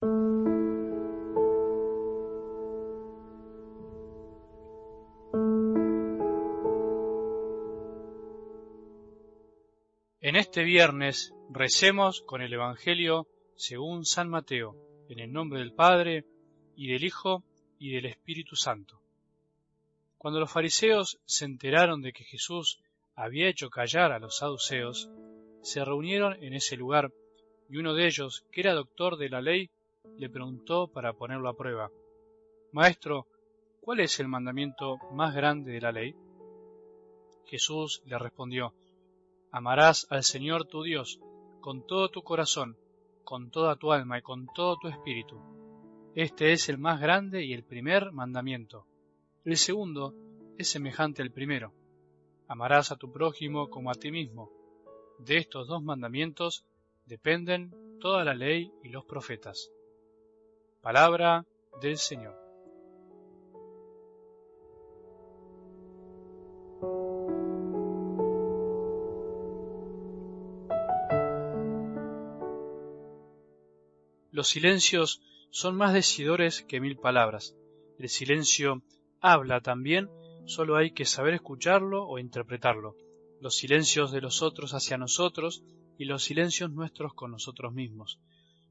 En este viernes recemos con el Evangelio según San Mateo, en el nombre del Padre, y del Hijo, y del Espíritu Santo. Cuando los fariseos se enteraron de que Jesús había hecho callar a los saduceos, se reunieron en ese lugar, y uno de ellos, que era doctor de la ley, le preguntó para ponerlo a prueba: «Maestro, ¿cuál es el mandamiento más grande de la ley?» Jesús le respondió: «Amarás al Señor tu Dios con todo tu corazón, con toda tu alma y con todo tu espíritu. Este es el más grande y el primer mandamiento. El segundo es semejante al primero: amarás a tu prójimo como a ti mismo. De estos dos mandamientos dependen toda la ley y los profetas». Palabra del Señor. Los silencios son más decidores que 1000 palabras. El silencio habla también, solo hay que saber escucharlo o interpretarlo. Los silencios de los otros hacia nosotros y los silencios nuestros con nosotros mismos.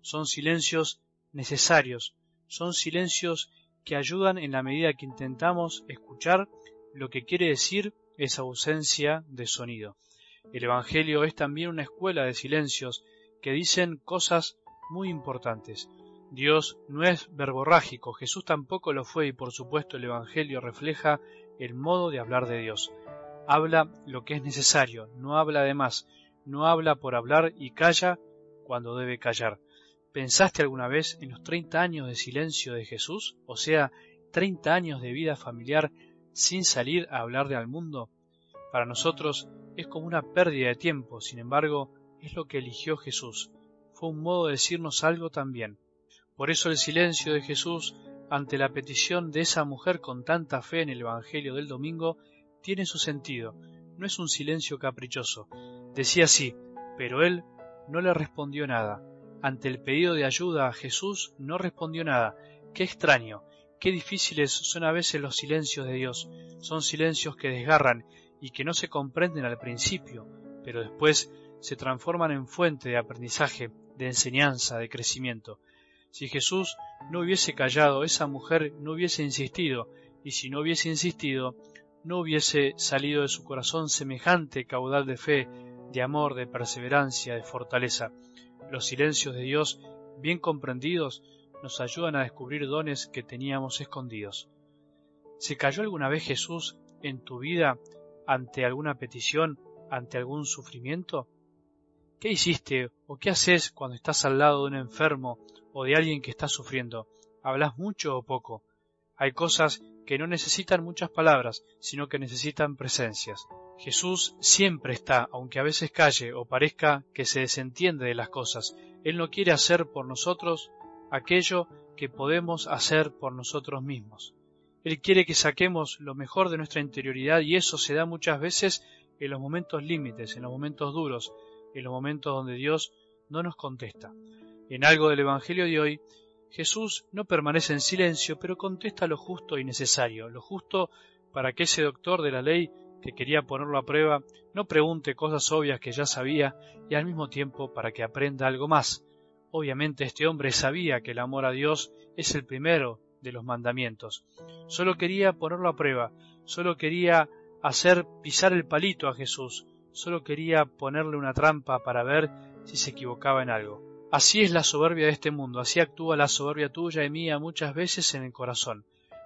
Son silencios necesarios, son silencios que ayudan en la medida que intentamos escuchar lo que quiere decir esa ausencia de sonido. El Evangelio es también una escuela de silencios que dicen cosas muy importantes. Dios no es verborrágico, Jesús tampoco lo fue, y por supuesto el Evangelio refleja el modo de hablar de Dios. Habla lo que es necesario, no habla de más, no habla por hablar y calla cuando debe callar. ¿Pensaste alguna vez en los 30 años de silencio de Jesús? O sea, 30 años de vida familiar sin salir a hablarle al mundo. Para nosotros es como una pérdida de tiempo, sin embargo, es lo que eligió Jesús. Fue un modo de decirnos algo también. Por eso el silencio de Jesús ante la petición de esa mujer con tanta fe en el Evangelio del domingo tiene su sentido. No es un silencio caprichoso. Decía sí, pero él no le respondió nada. Ante el pedido de ayuda a Jesús no respondió nada. Qué extraño, qué difíciles son a veces los silencios de Dios. Son silencios que desgarran y que no se comprenden al principio, pero después se transforman en fuente de aprendizaje, de enseñanza, de crecimiento. Si Jesús no hubiese callado, esa mujer no hubiese insistido, y si no hubiese insistido, no hubiese salido de su corazón semejante caudal de fe, de amor, de perseverancia, de fortaleza. Los silencios de Dios, bien comprendidos, nos ayudan a descubrir dones que teníamos escondidos. ¿Se calló alguna vez Jesús en tu vida ante alguna petición, ante algún sufrimiento? ¿Qué hiciste o qué haces cuando estás al lado de un enfermo o de alguien que está sufriendo? ¿Hablas mucho o poco? Hay cosas que no necesitan muchas palabras, sino que necesitan presencias. Jesús siempre está, aunque a veces calle o parezca que se desentiende de las cosas. Él no quiere hacer por nosotros aquello que podemos hacer por nosotros mismos. Él quiere que saquemos lo mejor de nuestra interioridad, y eso se da muchas veces en los momentos límites, en los momentos duros, en los momentos donde Dios no nos contesta. En algo del Evangelio de hoy, Jesús no permanece en silencio, pero contesta lo justo y necesario, lo justo para que ese doctor de la ley que quería ponerlo a prueba no pregunte cosas obvias que ya sabía, y al mismo tiempo para que aprenda algo más. Obviamente este hombre sabía que el amor a Dios es el primero de los mandamientos. Solo quería ponerlo a prueba, solo quería hacer pisar el palito a Jesús, solo quería ponerle una trampa para ver si se equivocaba en algo. Así es la soberbia de este mundo, así actúa la soberbia tuya y mía muchas veces en el corazón.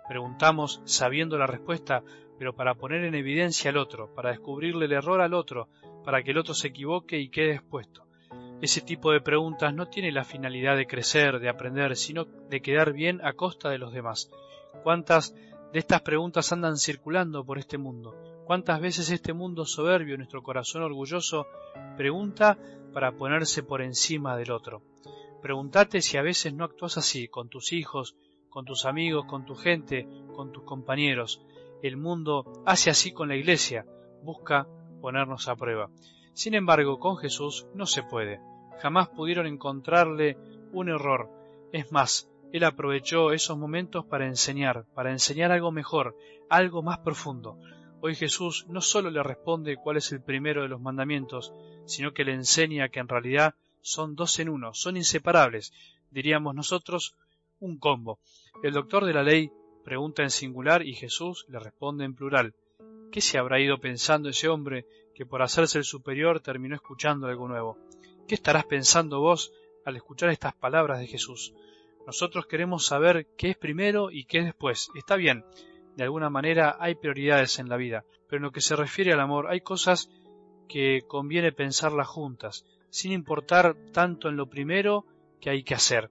Preguntamos sabiendo la respuesta, pero para poner en evidencia al otro, para descubrirle el error al otro, para que el otro se equivoque y quede expuesto. Ese tipo de preguntas no tiene la finalidad de crecer, de aprender, sino de quedar bien a costa de los demás. ¿Cuántas de estas preguntas andan circulando por este mundo? ¿Cuántas veces este mundo soberbio, nuestro corazón orgulloso, pregunta para ponerse por encima del otro? Pregúntate si a veces no actúas así con tus hijos, con tus amigos, con tu gente, con tus compañeros. El mundo hace así con la Iglesia, busca ponernos a prueba. Sin embargo, con Jesús no se puede. Jamás pudieron encontrarle un error. Es más, Él aprovechó esos momentos para enseñar algo mejor, algo más profundo. Hoy Jesús no solo le responde cuál es el primero de los mandamientos, sino que le enseña que en realidad son dos en uno, son inseparables, diríamos nosotros, un combo. El doctor de la ley pregunta en singular y Jesús le responde en plural. ¿Qué se habrá ido pensando ese hombre que por hacerse el superior terminó escuchando algo nuevo? ¿Qué estarás pensando vos al escuchar estas palabras de Jesús? Nosotros queremos saber qué es primero y qué es después. Está bien, de alguna manera hay prioridades en la vida, pero en lo que se refiere al amor hay cosas que conviene pensarlas juntas, sin importar tanto en lo primero que hay que hacer.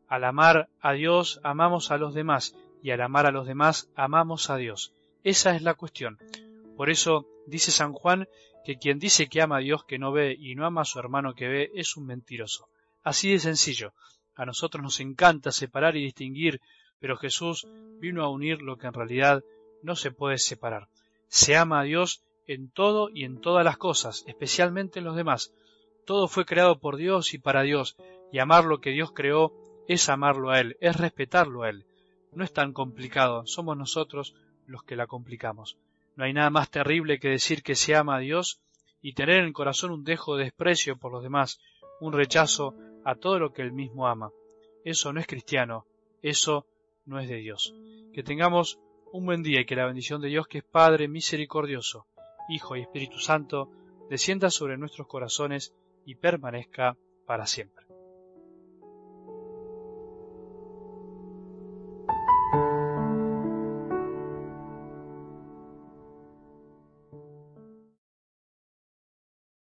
Al amar a Dios, amamos a los demás, y al amar a los demás, amamos a Dios. Esa es la cuestión. Por eso dice San Juan que quien dice que ama a Dios que no ve y no ama a su hermano que ve es un mentiroso. Así de sencillo. A nosotros nos encanta separar y distinguir, pero Jesús vino a unir lo que en realidad no se puede separar. Se ama a Dios en todo y en todas las cosas, especialmente en los demás. Todo fue creado por Dios y para Dios, y amar lo que Dios creó es amarlo a Él, es respetarlo a Él. No es tan complicado, somos nosotros los que la complicamos. No hay nada más terrible que decir que se ama a Dios y tener en el corazón un dejo de desprecio por los demás, un rechazo a todo lo que Él mismo ama. Eso no es cristiano, eso no es de Dios. Que tengamos un buen día y que la bendición de Dios, que es Padre misericordioso, Hijo y Espíritu Santo, descienda sobre nuestros corazones y permanezca para siempre.